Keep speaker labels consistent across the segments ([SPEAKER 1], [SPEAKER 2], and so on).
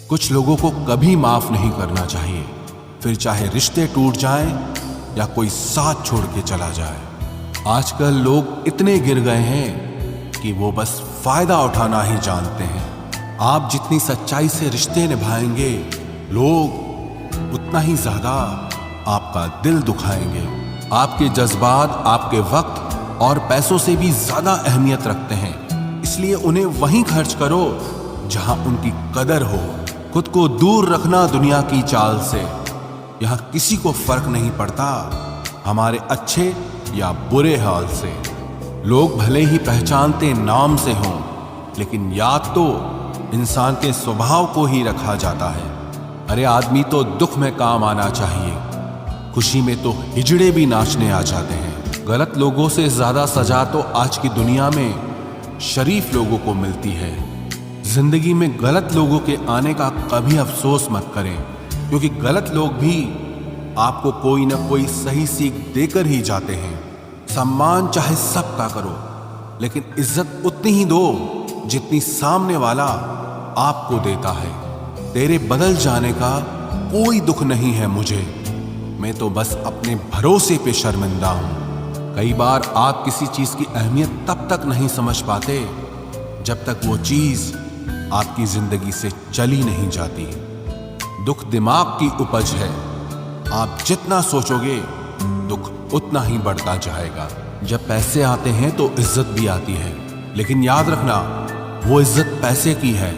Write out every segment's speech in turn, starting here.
[SPEAKER 1] कुछ लोगों को कभी माफ नहीं करना चाहिए, फिर चाहे रिश्ते टूट जाएं या कोई साथ छोड़ के चला जाए। आजकल लोग इतने गिर गए हैं कि वो बस फायदा उठाना ही जानते हैं। आप जितनी सच्चाई से रिश्ते निभाएंगे, लोग उतना ही ज्यादा आपका दिल दुखाएंगे। आपके जज्बात आपके वक्त और पैसों से भी ज्यादा अहमियत रखते हैं, इसलिए उन्हें वहीं खर्च करो जहां उनकी कदर हो। खुद को दूर रखना दुनिया की चाल से। यहां किसी को फर्क नहीं पड़ता हमारे अच्छे या बुरे हाल से। लोग भले ही पहचानते नाम से हों, लेकिन याद तो इंसान के स्वभाव को ही रखा जाता है। अरे आदमी तो दुख में काम आना चाहिए, खुशी में तो हिजड़े भी नाचने आ जाते हैं। गलत लोगों से ज्यादा सजा तो आज की दुनिया में शरीफ लोगों को मिलती है। जिंदगी में गलत लोगों के आने का कभी अफसोस मत करें, क्योंकि गलत लोग भी आपको कोई ना कोई सही सीख देकर ही जाते हैं। सम्मान चाहे सबका करो, लेकिन इज्जत उतनी ही दो जितनी सामने वाला आपको देता है। तेरे बदल जाने का कोई दुख नहीं है मुझे, मैं तो बस अपने भरोसे पे शर्मिंदा हूं। कई बार आप किसी चीज की अहमियत तब तक नहीं समझ पाते जब तक वो चीज आपकी जिंदगी से चली नहीं जाती। दुख दिमाग की उपज है, आप जितना सोचोगे दुख उतना ही बढ़ता जाएगा। जब पैसे आते हैं तो इज्जत भी आती है, लेकिन याद रखना वो इज्जत पैसे की है,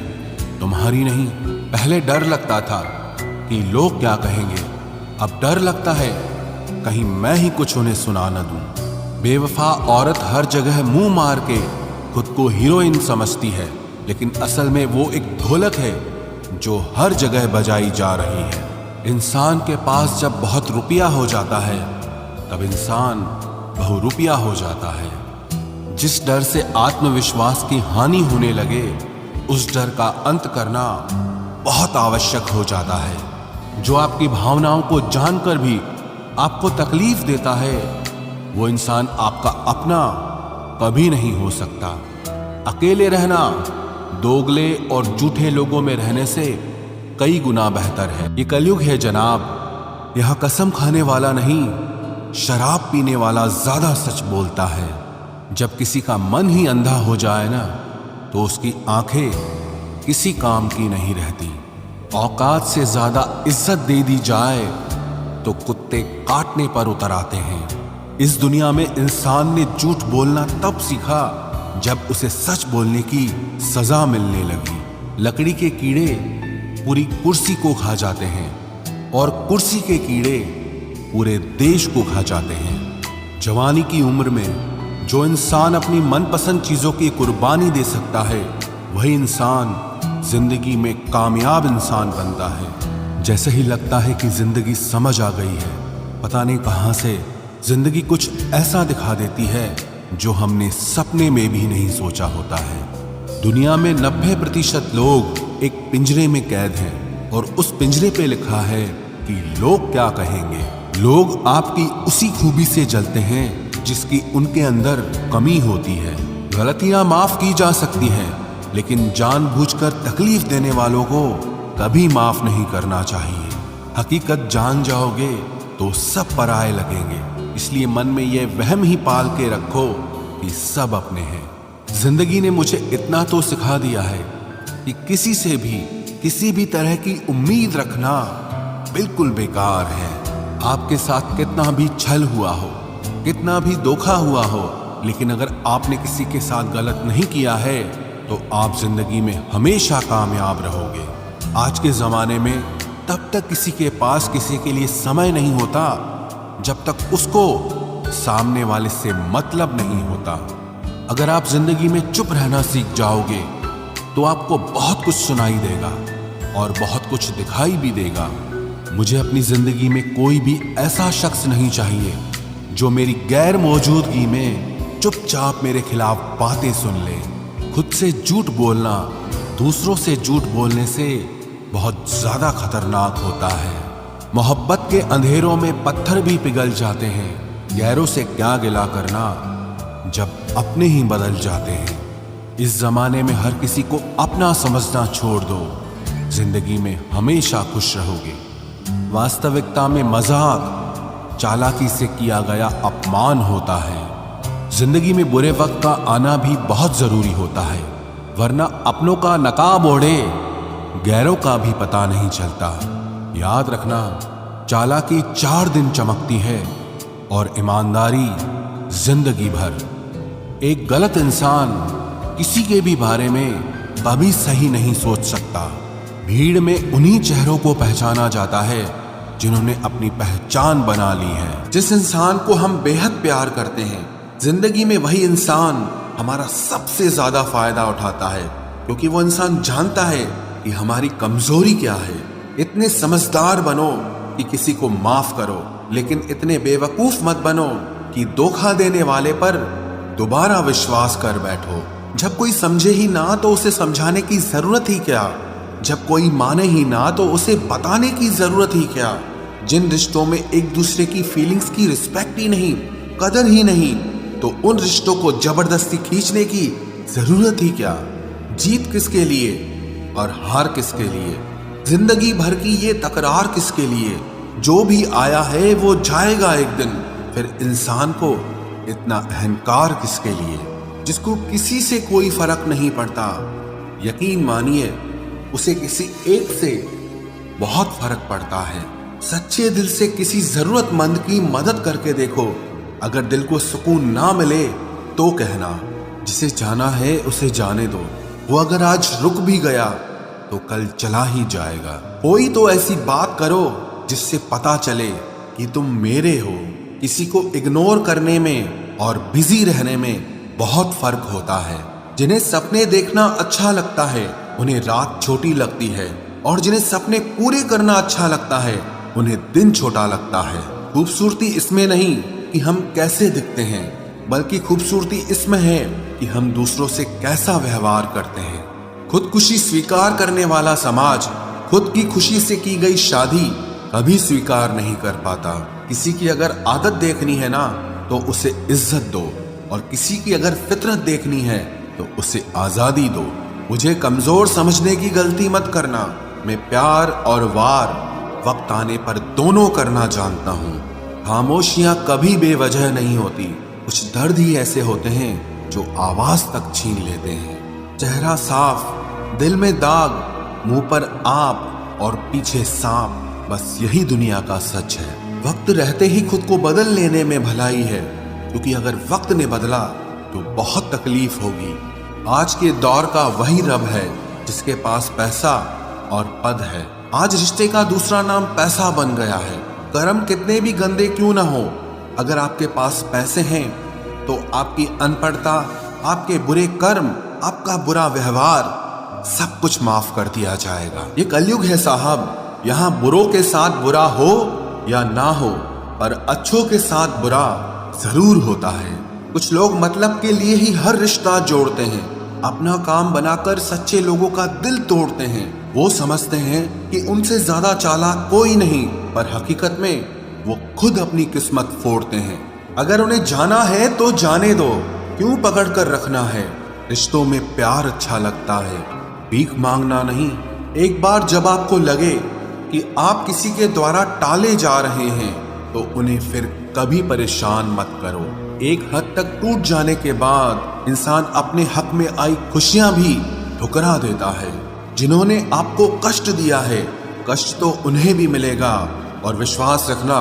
[SPEAKER 1] तुम्हारी नहीं। पहले डर लगता था कि लोग क्या कहेंगे, अब डर लगता है कहीं मैं ही कुछ उन्हें सुना न दूं। बेवफा औरत हर जगह मुंह मार के खुद को हीरोइन समझती है, लेकिन असल में वो एक ढोलक है जो हर जगह बजाई जा रही है। इंसान के पास जब बहुत रुपया हो जाता है, तब इंसान बहुरुपया हो जाता है। जिस डर से आत्मविश्वास की हानि होने लगे, उस डर का अंत करना बहुत आवश्यक हो जाता है। जो आपकी भावनाओं को जानकर भी आपको तकलीफ देता है, वो इंसान आपका अपना कभी नहीं हो सकता। अकेले रहना दोगले और झूठे लोगों में रहने से कई गुना बेहतर है। ये कलयुग है जनाब, यहां कसम खाने वाला नहीं, शराब पीने वाला ज्यादा सच बोलता है। जब किसी का मन ही अंधा हो जाए ना, तो उसकी आंखें किसी काम की नहीं रहती। औकात से ज्यादा इज्जत दे दी जाए तो कुत्ते काटने पर उतर आते हैं। इस दुनिया में इंसान ने झूठ बोलना तब सीखा जब उसे सच बोलने की सजा मिलने लगी। लकड़ी के कीड़े पूरी कुर्सी को खा जाते हैं, और कुर्सी के कीड़े पूरे देश को खा जाते हैं। जवानी की उम्र में जो इंसान अपनी मनपसंद चीजों की कुर्बानी दे सकता है, वही इंसान जिंदगी में कामयाब इंसान बनता है। जैसे ही लगता है कि जिंदगी समझ आ गई है, पता नहीं कहां से जिंदगी कुछ ऐसा दिखा देती है जो हमने सपने में भी नहीं सोचा होता है। दुनिया में 90% लोग एक पिंजरे में कैद हैं, और उस पिंजरे पे लिखा है कि लोग क्या कहेंगे। लोग आपकी उसी खूबी से जलते हैं जिसकी उनके अंदर कमी होती है। गलतियां माफ की जा सकती हैं, लेकिन जानबूझकर तकलीफ देने वालों को कभी माफ नहीं करना चाहिए। हकीकत जान जाओगे तो सब पराये लगेंगे, इसलिए मन में यह वहम ही पाल के रखो कि सब अपने हैं। जिंदगी ने मुझे इतना तो सिखा दिया है कि किसी से भी किसी भी तरह की उम्मीद रखना बिल्कुल बेकार है। आपके साथ कितना भी छल हुआ हो, कितना भी धोखा हुआ हो, लेकिन अगर आपने किसी के साथ गलत नहीं किया है तो आप जिंदगी में हमेशा कामयाब रहोगे। आज के जमाने में तब तक किसी के पास किसी के लिए समय नहीं होता जब तक उसको सामने वाले से मतलब नहीं होता। अगर आप जिंदगी में चुप रहना सीख जाओगे तो आपको बहुत कुछ सुनाई देगा और बहुत कुछ दिखाई भी देगा। मुझे अपनी जिंदगी में कोई भी ऐसा शख्स नहीं चाहिए जो मेरी गैर मौजूदगी में चुपचाप मेरे खिलाफ बातें सुन ले। खुद से झूठ बोलना दूसरों से झूठ बोलने से बहुत ज्यादा खतरनाक होता है। मोहब्बत के अंधेरों में पत्थर भी पिघल जाते हैं, गैरों से क्या गिला करना जब अपने ही बदल जाते हैं। इस जमाने में हर किसी को अपना समझना छोड़ दो। जिंदगी में हमेशा खुश रहोगे। वास्तविकता में मजाक, चालाकी से किया गया अपमान होता है। जिंदगी में बुरे वक्त का आना भी बहुत जरूरी होता है, वरना अपनों का नकाब ओढ़े गैरों का भी पता नहीं चलता। याद रखना, चालाकी 4 दिन चमकती है और ईमानदारी जिंदगी भर। एक गलत इंसान किसी के भी बारे में कभी सही नहीं सोच सकता। भीड़ में उन्हीं चेहरों को पहचाना जाता है जिन्होंने अपनी पहचान बना ली है। जिस इंसान को हम बेहद प्यार करते हैं, जिंदगी में वही इंसान हमारा सबसे ज्यादा फायदा उठाता है, क्योंकि वो इंसान जानता है कि हमारी कमजोरी क्या है। इतने समझदार बनो कि किसी को माफ करो, लेकिन इतने बेवकूफ मत बनो कि धोखा देने वाले पर दोबारा विश्वास कर बैठो। जब कोई समझे ही ना तो उसे समझाने की जरूरत ही क्या। जब कोई माने ही ना तो उसे बताने की जरूरत ही क्या। जिन रिश्तों में एक दूसरे की फीलिंग्स की रिस्पेक्ट ही नहीं, कदर ही नहीं, तो उन रिश्तों को जबरदस्ती खींचने की जरूरत ही क्या। जीत किसके लिए और हार किसके लिए, जिंदगी भर की ये तकरार किसके लिए। जो भी आया है वो जाएगा एक दिन। फिर इंसान को इतना अहंकार किसके लिए, जिसको किसी से कोई फर्क नहीं पड़ता। यकीन मानिए, उसे किसी एक से बहुत फर्क पड़ता है। सच्चे दिल से किसी जरूरतमंद की मदद करके देखो। अगर दिल को सुकून ना मिले तो कहना, जिसे जाना है उसे जाने दो। वो अगर आज रुक भी गया तो कल चला ही जाएगा। कोई तो ऐसी बात करो जिससे पता चले कि तुम मेरे हो। किसी को इग्नोर करने में और बिजी रहने में बहुत फर्क होता है। जिन्हें सपने देखना अच्छा लगता है उन्हें रात छोटी लगती है, और जिन्हें सपने पूरे करना अच्छा लगता है उन्हें दिन छोटा लगता है। खूबसूरती इसमें नहीं कि हम कैसे दिखते हैं, बल्कि खूबसूरती इसमें है कि हम दूसरों से कैसा व्यवहार करते हैं। खुदकुशी स्वीकार करने वाला समाज खुद की खुशी से की गई शादी कभी स्वीकार नहीं कर पाता। किसी की अगर आदत देखनी है ना तो उसे इज्जत दो, और किसी की अगर फितरत देखनी है तो उसे आजादी दो। मुझे कमजोर समझने की गलती मत करना। मैं प्यार और वार वक्त आने पर दोनों करना जानता हूँ। खामोशियां कभी बेवजह नहीं होती। कुछ दर्द ही ऐसे होते हैं जो आवाज तक छीन लेते हैं। चेहरा साफ, दिल में दाग, मुंह पर आप और पीछे सांप, बस यही दुनिया का सच है। वक्त रहते ही खुद को बदल लेने में भलाई है, क्योंकि अगर वक्त ने बदला तो बहुत तकलीफ होगी। आज के दौर का वही रब है जिसके पास पैसा और पद है। आज रिश्ते का दूसरा नाम पैसा बन गया है। कर्म कितने भी गंदे क्यों ना हो, अगर आपके पास पैसे हैं तो आपकी अनपढ़ता, आपके बुरे कर्म, आपका बुरा व्यवहार सब कुछ माफ कर दिया जाएगा। ये कलयुग है साहब, यहाँ बुरों के साथ बुरा हो या ना हो, पर अच्छों के साथ बुरा जरूर होता है। कुछ लोग मतलब के लिए ही हर रिश्ता जोड़ते हैं, अपना काम बनाकर सच्चे लोगों का दिल तोड़ते हैं। वो समझते हैं कि उनसे ज्यादा चालाक कोई नहीं, पर हकीकत में वो खुद अपनी किस्मत फोड़ते हैं। अगर उन्हें जाना है तो जाने दो, क्यों पकड़ कर रखना है। रिश्तों में प्यार अच्छा लगता है, भीख मांगना नहीं। एक बार जब आपको लगे कि आप किसी के द्वारा टाले जा रहे हैं तो उन्हें फिर कभी परेशान मत करो। एक हद तक टूट जाने के बाद इंसान अपने हक में आई खुशियां भी ठुकरा देता है। जिन्होंने आपको कष्ट दिया है, कष्ट तो उन्हें भी मिलेगा, और विश्वास रखना,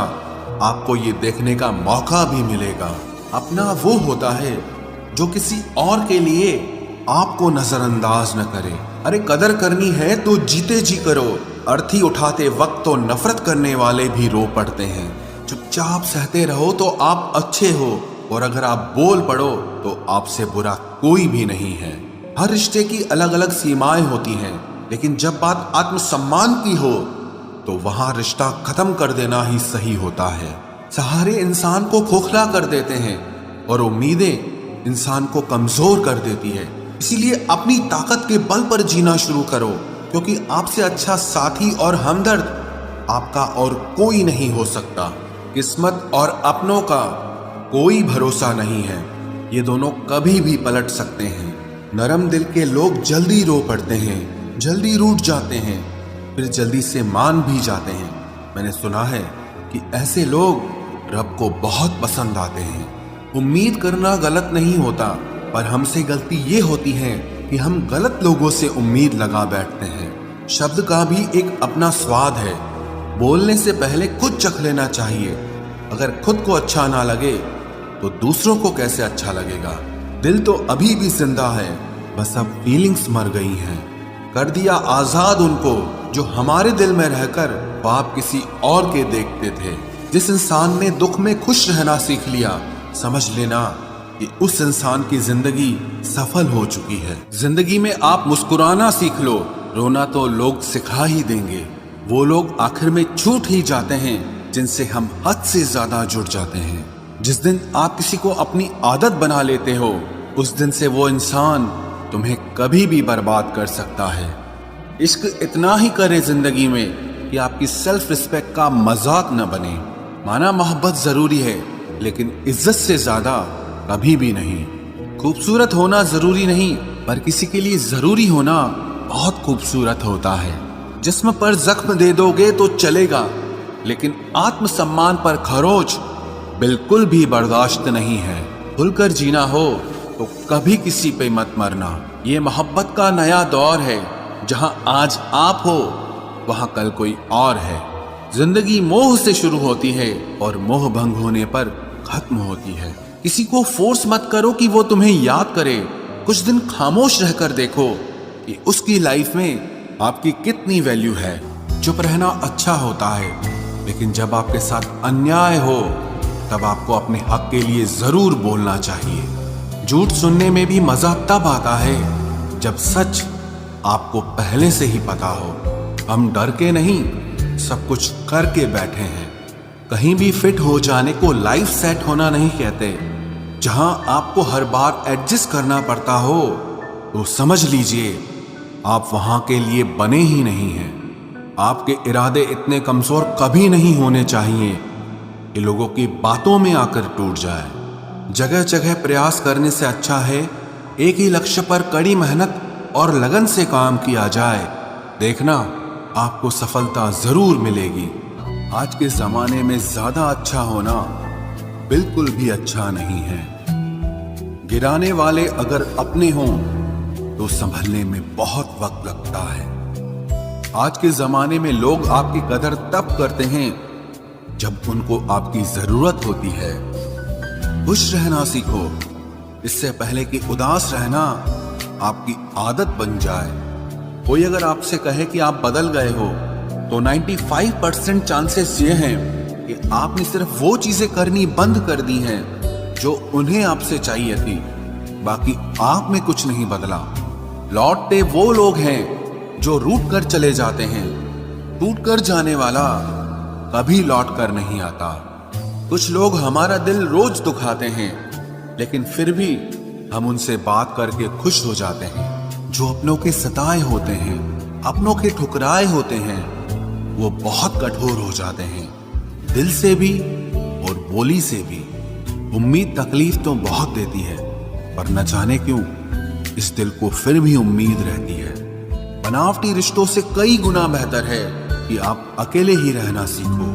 [SPEAKER 1] आपको ये देखने का मौका भी मिलेगा। अपना वो होता है जो किसी और के लिए आपको नजरअंदाज न करे। अरे कदर करनी है तो जीते जी करो। अर्थी उठाते वक्त तो नफरत करने वाले भी रो पड़ते हैं। चुपचाप सहते रहो तो आप अच्छे हो, और अगर आप बोल पड़ो तो आपसे बुरा कोई भी नहीं है। हर रिश्ते की अलग अलग सीमाएं होती हैं, लेकिन जब बात आत्मसम्मान की हो तो वहां रिश्ता खत्म कर देना ही सही होता है। सहारे इंसान को खोखला कर देते हैं और उम्मीदें इंसान को कमजोर कर देती है। इसीलिए अपनी ताकत के बल पर जीना शुरू करो, क्योंकि आपसे अच्छा साथी और हमदर्द आपका और कोई नहीं हो सकता। किस्मत और अपनों का कोई भरोसा नहीं है, ये दोनों कभी भी पलट सकते हैं। नरम दिल के लोग जल्दी रो पड़ते हैं, जल्दी रूठ जाते हैं, फिर जल्दी से मान भी जाते हैं। मैंने सुना है कि ऐसे लोग रब को बहुत पसंद आते हैं। उम्मीद करना गलत नहीं होता, पर हमसे गलती ये होती है कि हम गलत लोगों से उम्मीद लगा बैठते हैं। शब्द का भी एक अपना स्वाद है। बोलने से पहले खुद चख लेना चाहिए। अगर खुद को अच्छा ना लगे तो दूसरों को कैसे अच्छा लगेगा। दिल तो अभी भी जिंदा है, बस अब फीलिंग्स मर गई हैं। कर दिया आजाद उनको जो हमारे दिल में रहकर ख्वाब किसी और के देखते थे। जिस इंसान ने दुख में खुश रहना सीख लिया, समझ लेना कि उस इंसान की जिंदगी सफल हो चुकी है। जिंदगी में आप मुस्कुराना सीख लो, रोना तो लोग सिखा ही देंगे। वो लोग आखिर में छूट ही जाते हैं जिनसे हम हद से ज्यादा जुड़ जाते हैं। जिस दिन आप किसी को अपनी आदत बना लेते हो, उस दिन से वो इंसान तुम्हें कभी भी बर्बाद कर सकता है। इश्क इतना ही करे जिंदगी में कि आपकी सेल्फ रिस्पेक्ट का मजाक न बने। माना मोहब्बत जरूरी है, लेकिन इज्जत से ज्यादा कभी भी नहीं। खूबसूरत होना जरूरी नहीं, पर किसी के लिए जरूरी होना बहुत खूबसूरत होता है। जिस्म पर जख्म दे दोगे तो चलेगा, लेकिन आत्मसम्मान पर खरोच बिल्कुल भी बर्दाश्त नहीं है। खुलकर जीना हो तो कभी किसी पे मत मरना। ये मोहब्बत का नया दौर है, जहां आज आप हो वहां कल कोई और है। जिंदगी मोह से शुरू होती है और मोह भंग होने पर खत्म होती है। किसी को फोर्स मत करो कि वो तुम्हें याद करे। कुछ दिन खामोश रहकर देखो कि उसकी लाइफ में आपकी कितनी वैल्यू है। चुप रहना अच्छा होता है, लेकिन जब आपके साथ अन्याय हो तब आपको अपने हक के लिए जरूर बोलना चाहिए। झूठ सुनने में भी मजा तब आता है जब सच आपको पहले से ही पता हो। हम डर के नहीं, सब कुछ करके बैठे हैं। कहीं भी फिट हो जाने को लाइफ सेट होना नहीं कहते। जहां आपको हर बार एडजस्ट करना पड़ता हो तो समझ लीजिए आप वहां के लिए बने ही नहीं हैं। आपके इरादे इतने कमजोर कभी नहीं होने चाहिए कि लोगों की बातों में आकर टूट जाए। जगह जगह प्रयास करने से अच्छा है एक ही लक्ष्य पर कड़ी मेहनत और लगन से काम किया जाए। देखना आपको सफलता जरूर मिलेगी। आज के जमाने में ज्यादा अच्छा होना बिल्कुल भी अच्छा नहीं है। गिराने वाले अगर अपने हों तो संभलने में बहुत वक्त लगता है। आज के जमाने में लोग आपकी कदर तब करते हैं जब उनको आपकी जरूरत होती है। खुश रहना सीखो, इससे पहले कि उदास रहना आपकी आदत बन जाए। कोई अगर आपसे कहे कि आप बदल गए हो तो 95% चांसेस ये हैं कि आपने सिर्फ वो चीजें करनी बंद कर दी हैं जो उन्हें आपसे चाहिए थी। बाकी आप में कुछ नहीं बदला। लौटते वो लोग हैं जो रूठ कर चले जाते हैं। टूट कर जाने वाला कभी लौट कर नहीं आता। कुछ लोग हमारा दिल रोज दुखाते हैं, लेकिन फिर भी हम उनसे बात करके खुश हो जाते हैं। जो अपनों के सताए होते हैं, अपनों के ठुकराए होते हैं, वो बहुत कठोर हो जाते हैं, दिल से भी और बोली से भी। उम्मीद तकलीफ तो बहुत देती है, पर न जाने क्यों इस दिल को फिर भी उम्मीद रहती है। बनावटी रिश्तों से कई गुना बेहतर है कि आप अकेले ही रहना सीखो।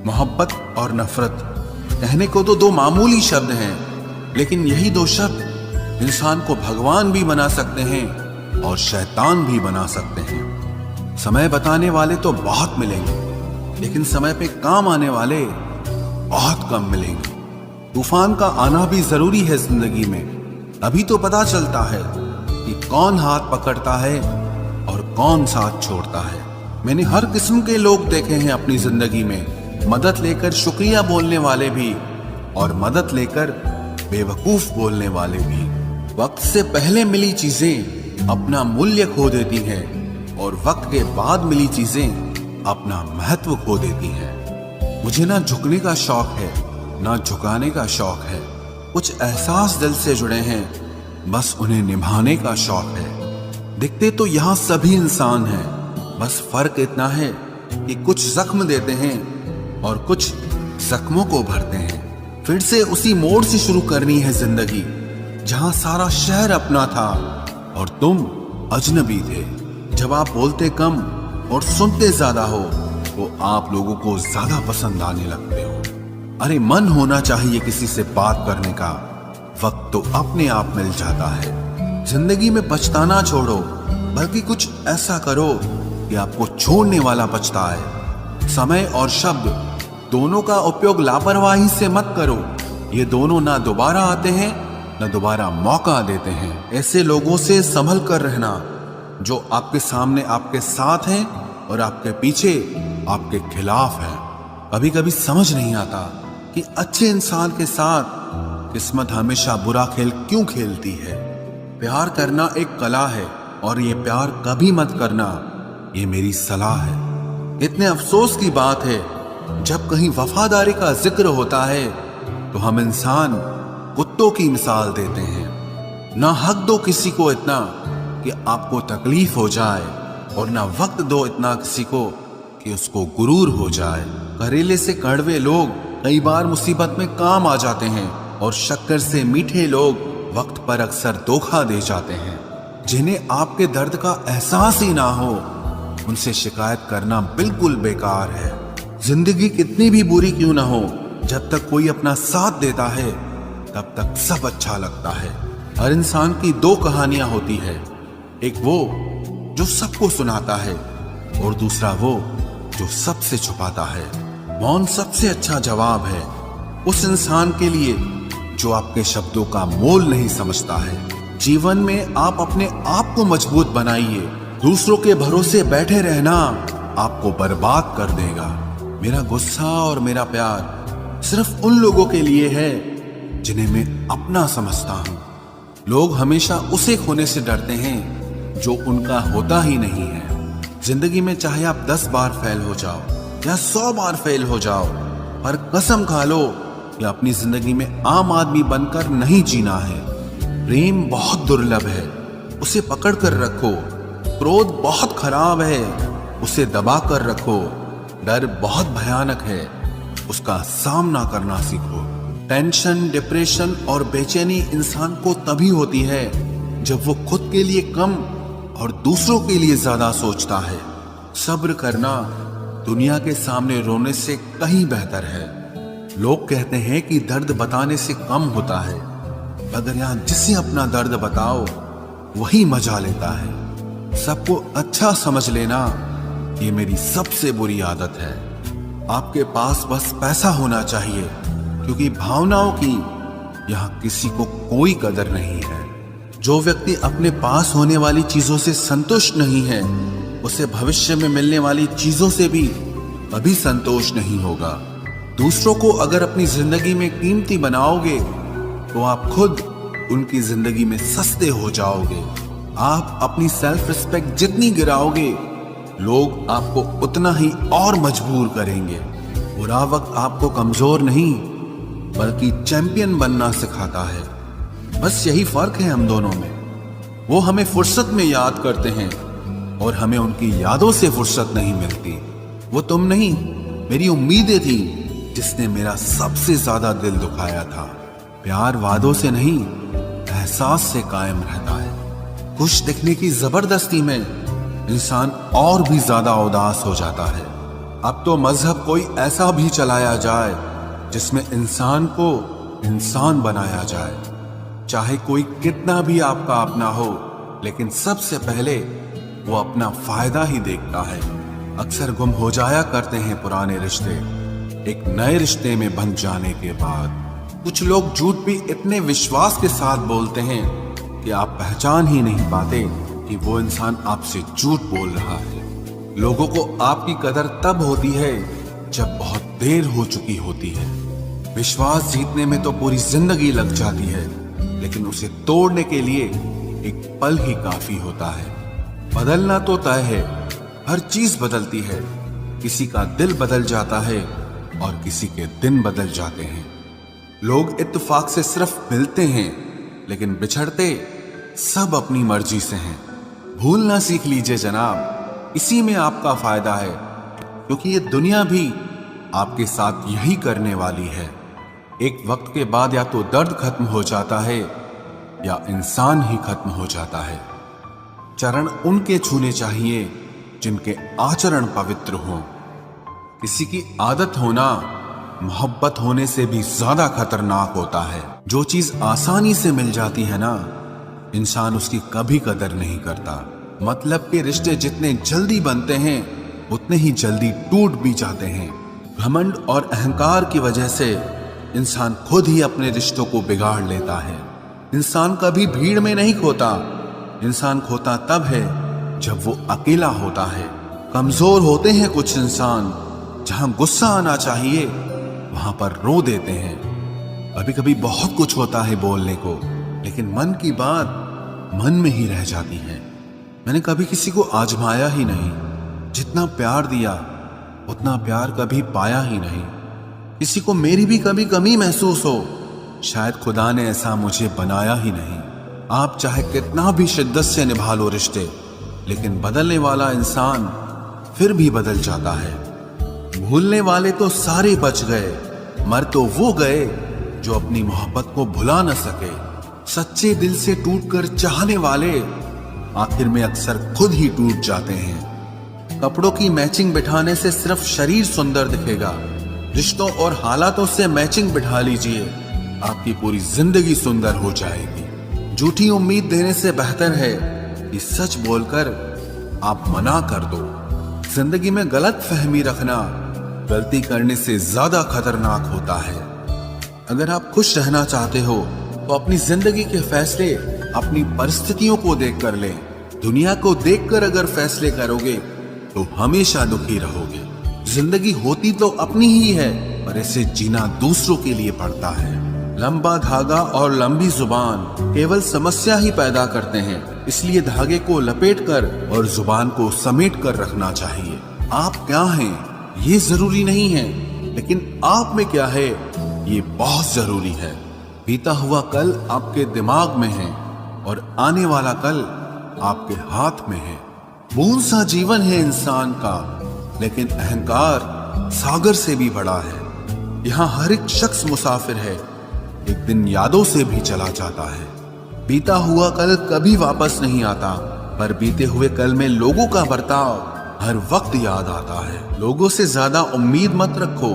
[SPEAKER 1] मोहब्बत और नफरत कहने को तो दो मामूली शब्द हैं, लेकिन यही दो शब्द इंसान को भगवान भी बना सकते हैं और शैतान भी बना सकते हैं। समय बताने वाले तो बहुत मिलेंगे, लेकिन समय पे काम आने वाले बहुत कम मिलेंगे। तूफान का आना भी जरूरी है जिंदगी में, अभी तो पता चलता है कि कौन हाथ पकड़ता है और कौन साथ छोड़ता है। मैंने हर किस्म के लोग देखे हैं अपनी जिंदगी में, मदद लेकर शुक्रिया बोलने वाले भी और मदद लेकर बेवकूफ बोलने वाले भी। वक्त से पहले मिली चीजें अपना मूल्य खो देती हैं और वक्त के बाद मिली चीजें अपना महत्व खो देती हैं। मुझे ना झुकने का शौक है, ना झुकाने का शौक है। कुछ एहसास दिल से जुड़े हैं, बस उन्हें निभाने का शौक है। दिखते तो यहाँ सभी इंसान हैं, बस फर्क इतना है कि कुछ जख्म देते हैं और कुछ जख्मों को भरते हैं। फिर से उसी मोड़ से शुरू करनी है जिंदगी, जहां सारा शहर अपना था और तुम अजनबी थे। जब आप बोलते कम और सुनते ज्यादा हो तो आप लोगों को ज्यादा पसंद आने लगते हो। अरे मन होना चाहिए किसी से बात करने का, वक्त तो अपने आप मिल जाता है। जिंदगी में पछताना छोड़ो, बल्कि कुछ ऐसा करो कि आपको छोड़ने वाला पछताए। समय और शब्द दोनों का उपयोग लापरवाही से मत करो। ये दोनों ना दोबारा आते हैं ना दोबारा मौका देते हैं। ऐसे लोगों से संभल कर रहना जो आपके सामने आपके साथ हैं और आपके पीछे आपके खिलाफ हैं। कभी कभी समझ नहीं आता कि अच्छे इंसान के साथ किस्मत हमेशा बुरा खेल क्यों खेलती है। प्यार करना एक कला है और ये प्यार कभी मत करना, ये मेरी सलाह है। इतने अफसोस की बात है, जब कहीं वफादारी का जिक्र होता है तो हम इंसान कुत्तों की मिसाल देते हैं। ना हक दो किसी को इतना कि आपको तकलीफ हो जाए, और ना वक्त दो इतना किसी को कि उसको गुरूर हो जाए। करेले से कड़वे लोग कई बार मुसीबत में काम आ जाते हैं, और शक्कर से मीठे लोग वक्त पर अक्सर धोखा दे जाते हैं। जिन्हें आपके दर्द का एहसास ही ना हो, उनसे शिकायत करना बिल्कुल बेकार है। जिंदगी कितनी भी बुरी क्यों ना हो, जब तक कोई अपना साथ देता है तब तक सब अच्छा लगता है। हर इंसान की दो कहानियां होती है, एक वो जो सबको सुनाता है और दूसरा वो जो सबसे छुपाता है। मौन सबसे अच्छा जवाब है उस इंसान के लिए जो आपके शब्दों का मोल नहीं समझता है। जीवन में आप अपने आप को मजबूत बनाइए। दूसरों के भरोसे बैठे रहना आपको बर्बाद कर देगा। मेरा गुस्सा और मेरा प्यार सिर्फ उन लोगों के लिए है जिन्हें मैं अपना समझता हूं। लोग हमेशा उसे खोने से डरते हैं जो उनका होता ही नहीं है। जिंदगी में चाहे आप 10 बार फेल हो जाओ या 100 बार फेल हो जाओ, पर कसम खा लो कि अपनी जिंदगी में आम आदमी बनकर नहीं जीना है। प्रेम बहुत दुर्लभ है, उसे पकड़ कर रखो। क्रोध बहुत खराब है, उसे दबा कर रखो। डर बहुत भयानक है, उसका सामना करना सीखो। टेंशन, डिप्रेशन और बेचैनी इंसान को तभी होती है जब वो खुद के लिए कम और दूसरों के लिए ज्यादा सोचता है। सब्र करना दुनिया के सामने रोने से कहीं बेहतर है। लोग कहते हैं कि दर्द बताने से कम होता है, मगर यहाँ जिसे अपना दर्द बताओ वही मजा लेता है। सबको अच्छा समझ लेना ये मेरी सबसे बुरी आदत है। आपके पास बस पैसा होना चाहिए, क्योंकि भावनाओं की यहाँ किसी को कोई कदर नहीं है। जो व्यक्ति अपने पास होने वाली चीजों से संतुष्ट नहीं है, उसे भविष्य में मिलने वाली चीजों से भी कभी संतोष नहीं होगा। दूसरों को अगर अपनी जिंदगी में कीमती बनाओगे तो आप खुद उनकी जिंदगी में सस्ते हो जाओगे। आप अपनी सेल्फ रिस्पेक्ट जितनी गिराओगे, लोग आपको उतना ही और मजबूर करेंगे। बुरा वक्त आपको कमजोर नहीं बल्कि चैंपियन बनना सिखाता है। बस यही फर्क है हम दोनों में। वो हमें फुर्सत में याद करते हैं और हमें उनकी यादों से फुर्सत नहीं मिलती। वो तुम नहीं, मेरी उम्मीदें थी जिसने मेरा सबसे ज्यादा दिल दुखाया था। प्यार वादों से नहीं, एहसास से कायम रहता है। खुश दिखने की जबरदस्ती में इंसान और भी ज्यादा उदास हो जाता है। अब तो मजहब कोई ऐसा भी चलाया जाए जिसमें इंसान को इंसान बनाया जाए। चाहे कोई कितना भी आपका अपना हो, लेकिन सबसे पहले वो अपना फायदा ही देखता है। अक्सर गुम हो जाया करते हैं पुराने रिश्ते एक नए रिश्ते में बन जाने के बाद। कुछ लोग झूठ भी इतने विश्वास के साथ बोलते हैं कि आप पहचान ही नहीं पाते कि वो इंसान आपसे झूठ बोल रहा है। लोगों को आपकी कदर तब होती है जब बहुत देर हो चुकी होती है। विश्वास जीतने में तो पूरी जिंदगी लग जाती है, लेकिन उसे तोड़ने के लिए एक पल ही काफी होता है। बदलना तो तय है, हर चीज बदलती है। किसी का दिल बदल जाता है और किसी के दिन बदल जाते हैं। लोग इत्तेफाक से सिर्फ मिलते हैं, लेकिन बिछड़ते सब अपनी मर्जी से हैं। भूलना सीख लीजिए जनाब, इसी में आपका फायदा है, क्योंकि ये दुनिया भी आपके साथ यही करने वाली है। एक वक्त के बाद या तो दर्द खत्म हो जाता है या इंसान ही खत्म हो जाता है। चरण उनके छूने चाहिए जिनके आचरण पवित्र हों। किसी की आदत होना मोहब्बत होने से भी ज्यादा खतरनाक होता है। जो चीज आसानी से मिल जाती है ना, इंसान उसकी कभी कदर नहीं करता। मतलब के रिश्ते जितने जल्दी बनते हैं उतने ही जल्दी टूट भी जाते हैं। घमंड और अहंकार की वजह से इंसान खुद ही अपने रिश्तों को बिगाड़ लेता है। इंसान कभी भीड़ में नहीं खोता, इंसान खोता तब है जब वो अकेला होता है। कमजोर होते हैं कुछ इंसान, जहां गुस्सा आना चाहिए वहां पर रो देते हैं। कभी कभी बहुत कुछ होता है बोलने को, लेकिन मन की बात मन में ही रह जाती है। मैंने कभी किसी को आजमाया ही नहीं, जितना प्यार दिया उतना प्यार कभी पाया ही नहीं। किसी को मेरी भी कभी कमी महसूस हो, शायद खुदा ने ऐसा मुझे बनाया ही नहीं। आप चाहे कितना भी शिद्दत से निभा लो रिश्ते, लेकिन बदलने वाला इंसान फिर भी बदल जाता है। भूलने वाले तो सारे बच गए, मर तो वो गए जो अपनी मोहब्बत को भुला न सके। सच्चे दिल से टूटकर चाहने वाले आखिर में अक्सर खुद ही टूट जाते हैं। कपड़ों की मैचिंग बिठाने से सिर्फ शरीर सुंदर दिखेगा, रिश्तों और हालातों से मैचिंग बिठा लीजिए, आपकी पूरी जिंदगी सुंदर हो जाएगी। झूठी उम्मीद देने से बेहतर है कि सच बोलकर आप मना कर दो। जिंदगी में गलत फहमी रखना गलती करने से ज्यादा खतरनाक होता है। अगर आप खुश रहना चाहते हो तो अपनी जिंदगी के फैसले अपनी परिस्थितियों को देखकर लें। दुनिया को देखकर अगर फैसले करोगे तो हमेशा दुखी रहोगे। जिंदगी होती तो अपनी ही है, पर इसे जीना दूसरों के लिए पड़ता है। लंबा धागा और लंबी जुबान केवल समस्या ही पैदा करते हैं, इसलिए धागे को लपेटकर और जुबान को समेट कर रखना चाहिए। आप क्या हैं ये जरूरी नहीं है, लेकिन आप में क्या है ये बहुत जरूरी है। बीता हुआ कल आपके दिमाग में है और आने वाला कल आपके हाथ में है। बूंद सा जीवन है इंसान का, लेकिन अहंकार सागर से भी बड़ा है। यहाँ हर एक शख्स मुसाफिर है, एक दिन यादों से भी चला जाता है। बीता हुआ कल कभी वापस नहीं आता, पर बीते हुए कल में लोगों का बर्ताव हर वक्त याद आता है। लोगों से ज्यादा उम्मीद मत रखो,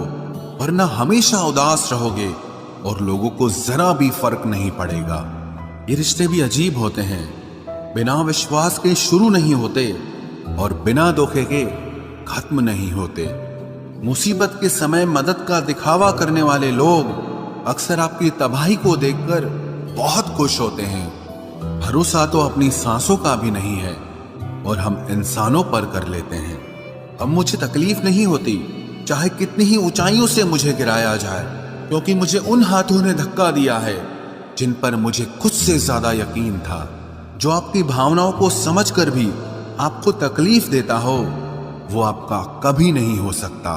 [SPEAKER 1] वरना हमेशा उदास रहोगे और लोगों को जरा भी फर्क नहीं पड़ेगा। ये रिश्ते भी अजीब होते हैं, बिना विश्वास के शुरू नहीं होते और बिना धोखे के खत्म नहीं होते। मुसीबत के समय मदद का दिखावा करने वाले लोग अक्सर आपकी तबाही को देखकर बहुत खुश होते हैं। भरोसा तो अपनी सांसों का भी नहीं है और हम इंसानों पर कर लेते हैं। अब मुझे तकलीफ नहीं होती चाहे कितनी ही ऊंचाइयों से मुझे गिराया जाए, क्योंकि मुझे उन हाथों ने धक्का दिया है जिन पर मुझे खुद से ज्यादा यकीन था। जो आपकी भावनाओं को समझकर भी आपको तकलीफ देता हो, वो आपका कभी नहीं हो सकता।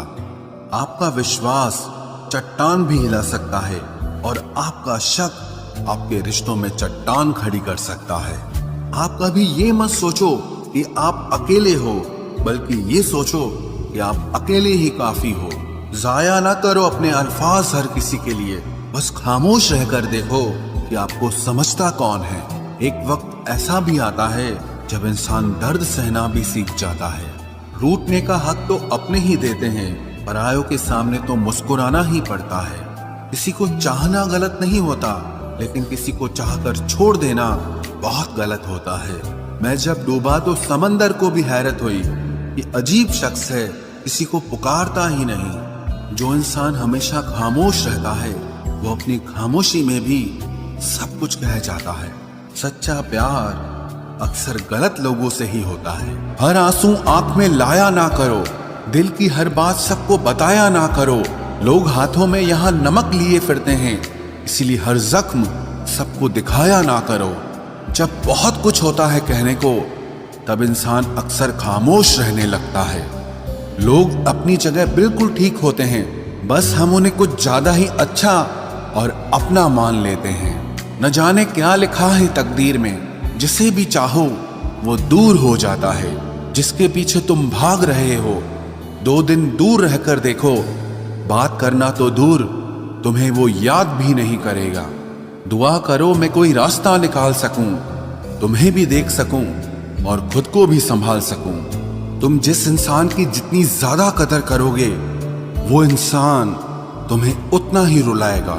[SPEAKER 1] आपका विश्वास चट्टान भी हिला सकता है और आपका शक आपके रिश्तों में चट्टान खड़ी कर सकता है। आप कभी ये मत सोचो कि आप अकेले हो, बल्कि ये सोचो कि आप अकेले ही काफी हो। जाया ना करो अपने अल्फाज हर किसी के लिए, बस खामोश रहकर देखो कि आपको समझता कौन है। एक वक्त ऐसा भी आता है जब इंसान दर्द सहना भी सीख जाता है। रूठने का हक तो अपने ही देते हैं, परायों के सामने तो मुस्कुराना ही पड़ता है। किसी को चाहना गलत नहीं होता, लेकिन किसी को चाहकर छोड़ देना बहुत गलत होता है। मैं जब डूबा तो समंदर को भी हैरत हुई, ये अजीब शख्स है, किसी को पुकारता ही नहीं। जो इंसान हमेशा खामोश रहता है वो अपनी खामोशी में भी सब कुछ कह जाता है। सच्चा प्यार अक्सर गलत लोगों से ही होता है। हर आंसू आंख में लाया ना करो, दिल की हर बात सबको बताया ना करो। लोग हाथों में यहाँ नमक लिए फिरते हैं, इसीलिए हर जख्म सबको दिखाया ना करो। जब बहुत कुछ होता है कहने को, तब इंसान अक्सर खामोश रहने लगता है। लोग अपनी जगह बिल्कुल ठीक होते हैं, बस हम उन्हें कुछ ज्यादा ही अच्छा और अपना मान लेते हैं। न जाने क्या लिखा है तकदीर में, जिसे भी चाहो वो दूर हो जाता है। जिसके पीछे तुम भाग रहे हो, 2 दिन दूर रहकर देखो, बात करना तो दूर, तुम्हें वो याद भी नहीं करेगा। दुआ करो मैं कोई रास्ता निकाल सकूं, तुम्हें भी देख सकूं और खुद को भी संभाल सकूं। तुम जिस इंसान की जितनी ज्यादा कदर करोगे, वो इंसान तुम्हें उतना ही रुलाएगा।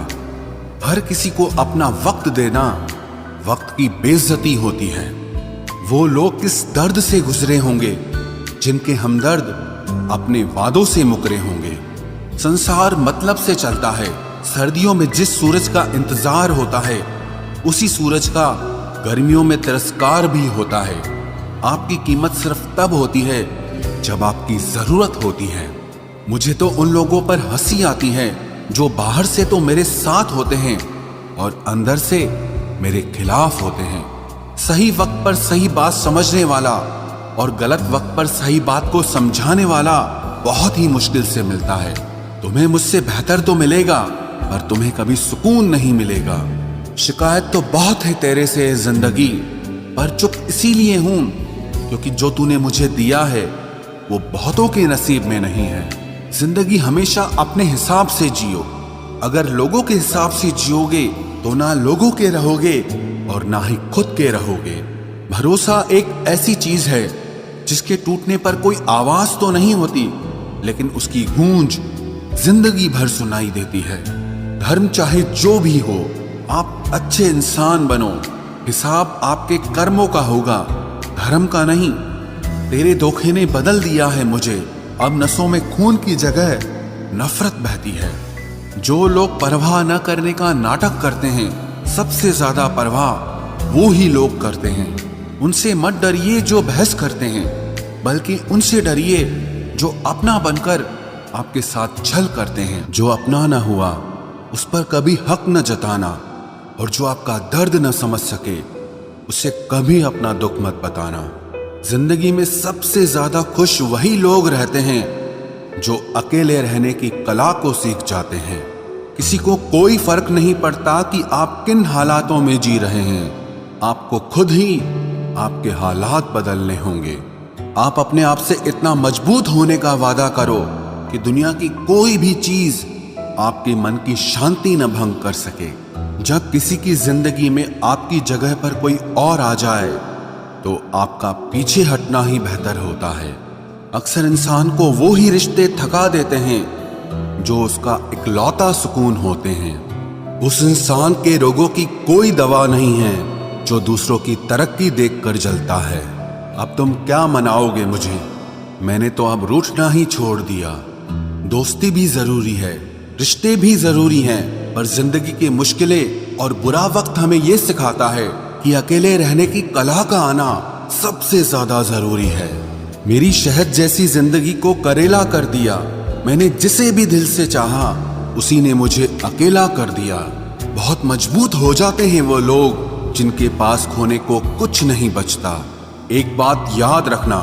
[SPEAKER 1] हर किसी को अपना वक्त देना वक्त की बेइज्जती होती है। वो लोग किस दर्द से गुजरे होंगे जिनके हमदर्द अपने वादों से मुकरे होंगे। संसार मतलब से चलता है। सर्दियों में जिस सूरज का इंतजार होता है, उसी सूरज का गर्मियों में तिरस्कार भी होता है। आपकी कीमत सिर्फ तब होती है जब आपकी जरूरत होती है। मुझे तो उन लोगों पर हंसी आती है जो बाहर से तो मेरे साथ होते हैं और अंदर से मेरे खिलाफ होते हैं। सही वक्त पर सही बात समझने वाला और गलत वक्त पर सही बात को समझाने वाला बहुत ही मुश्किल से मिलता है। तुम्हें मुझसे बेहतर तो मिलेगा, पर तुम्हें कभी सुकून नहीं मिलेगा। शिकायत तो बहुत है तेरे से जिंदगी, पर चुप इसीलिए हूं क्योंकि जो तूने मुझे दिया है वो बहुतों के नसीब में नहीं है। जिंदगी हमेशा अपने हिसाब से जियो। अगर लोगों के हिसाब से जियोगे तो ना लोगों के रहोगे और ना ही खुद के रहोगे। भरोसा एक ऐसी चीज है जिसके टूटने पर कोई आवाज तो नहीं होती, लेकिन उसकी गूंज जिंदगी भर सुनाई देती है। धर्म चाहे जो भी हो, आप अच्छे इंसान बनो। हिसाब आपके कर्मों का होगा, धर्म का नहीं। तेरे धोखे ने बदल दिया है मुझे। अब नसों में खून की जगह नफरत बहती है। जो लोग परवाह न करने का नाटक करते हैं, सबसे ज्यादा परवाह वो ही लोग करते हैं। उनसे मत डरिए जो बहस करते हैं, बल्कि उनसे डरिए जो अपना बनकर आपके साथ छल करते हैं। जो अपना ना हुआ उस पर कभी हक न जताना, और जो आपका दर्द न समझ सके उसे कभी अपना दुख मत बताना। जिंदगी में सबसे ज्यादा खुश वही लोग रहते हैं जो अकेले रहने की कला को सीख जाते हैं। किसी को कोई फर्क नहीं पड़ता कि आप किन हालातों में जी रहे हैं। आपको खुद ही आपके हालात बदलने होंगे। आप अपने आप से इतना मजबूत होने का वादा करो कि दुनिया की कोई भी चीज आपके मन की शांति न भंग कर सके। जब किसी की जिंदगी में आपकी जगह पर कोई और आ जाए तो आपका पीछे हटना ही बेहतर होता है। अक्सर इंसान को वो ही रिश्ते थका देते हैं जो उसका इकलौता सुकून होते हैं। उस इंसान के रोगों की कोई दवा नहीं है जो दूसरों की तरक्की देखकर जलता है। अब तुम क्या मनाओगे मुझे? मैंने तो अब रूठना ही छोड़ दिया। दोस्ती भी जरूरी है, रिश्ते भी जरूरी हैं, पर जिंदगी की मुश्किलें और बुरा वक्त हमें ये सिखाता है कि अकेले रहने की कला का आना सबसे ज्यादा जरूरी है। मेरी शहद जैसी जिंदगी को करेला कर दिया। मैंने जिसे भी दिल से चाहा उसी ने मुझे अकेला कर दिया। बहुत मजबूत हो जाते हैं वो लोग जिनके पास खोने को कुछ नहीं बचता। एक बात याद रखना,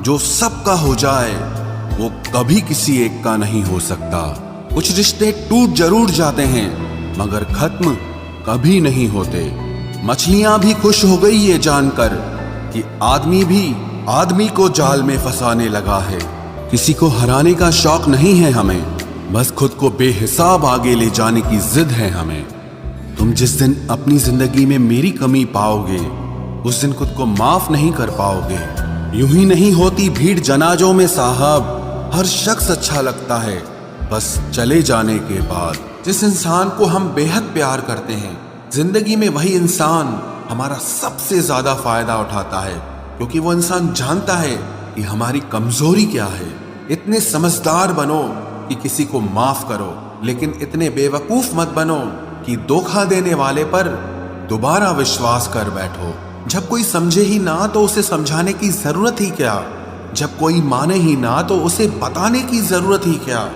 [SPEAKER 1] जो सबका हो जाए वो कभी किसी एक का नहीं हो सकता। कुछ रिश्ते टूट जरूर जाते हैं मगर खत्म कभी नहीं होते। मछलियां भी खुश हो गई ये जानकर कि आदमी भी आदमी को जाल में फंसाने लगा है। किसी को हराने का शौक नहीं है हमें, बस खुद को बेहिसाब आगे ले जाने की जिद है हमें। तुम जिस दिन अपनी जिंदगी में मेरी कमी पाओगे उस दिन खुद को माफ नहीं कर पाओगे। यूं ही नहीं होती भीड़ जनाजों में साहब, हर शख्स अच्छा लगता है बस चले जाने के बाद। जिस इंसान को हम बेहद प्यार करते हैं, जिंदगी में वही इंसान हमारा सबसे ज्यादा फायदा उठाता है, क्योंकि वो इंसान जानता है कि हमारी कमजोरी क्या है। इतने समझदार बनो कि किसी को माफ करो, लेकिन इतने बेवकूफ मत बनो कि धोखा देने वाले पर दोबारा विश्वास कर बैठो। जब कोई समझे ही ना तो उसे समझाने की जरूरत ही क्या? जब कोई माने ही ना तो उसे बताने की जरूरत ही क्या?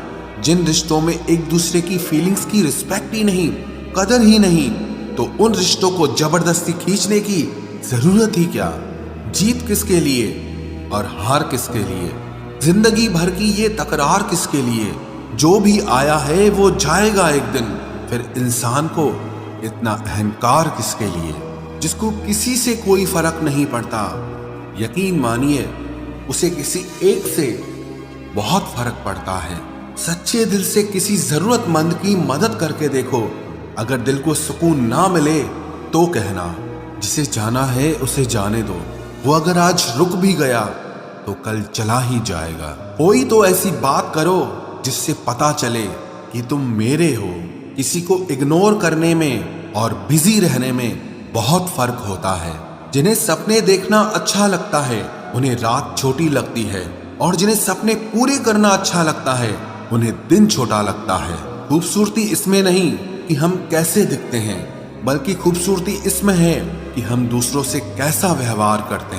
[SPEAKER 1] जिन रिश्तों में एक दूसरे की फीलिंग्स की रिस्पेक्ट ही नहीं, कदर ही नहीं, तो उन रिश्तों को जबरदस्ती खींचने की जरूरत ही क्या? जीत किसके लिए और हार किसके लिए? जिंदगी भर की ये तकरार किसके लिए? जो भी आया है वो जाएगा एक दिन। फिर इंसान को इतना अहंकार किसके लिए, जिसको किसी से कोई फर्क नहीं पड़ता? यकीन मानिए उसे किसी एक से बहुत फर्क पड़ता है। सच्चे दिल से किसी जरूरतमंद की मदद करके देखो। अगर दिल को सुकून ना मिले तो कहना, जिसे जाना है उसे जाने दो। वो अगर आज रुक भी गया तो कल चला ही जाएगा। कोई तो ऐसी बात करो जिससे पता चले कि तुम मेरे हो। किसी को इग्नोर करने में और बिजी रहने में बहुत फर्क होता है। जिन्हें सपने देखना अच्छा लगता है उन्हें रात छोटी लगती है, और जिन्हें सपने पूरे करना अच्छा लगता है उन्हें दिन छोटा लगता है। खूबसूरती इसमें नहीं कि हम कैसे दिखते हैं, बल्कि खूबसूरती इसमें है कि हम दूसरों से कैसा व्यवहार करते हैं।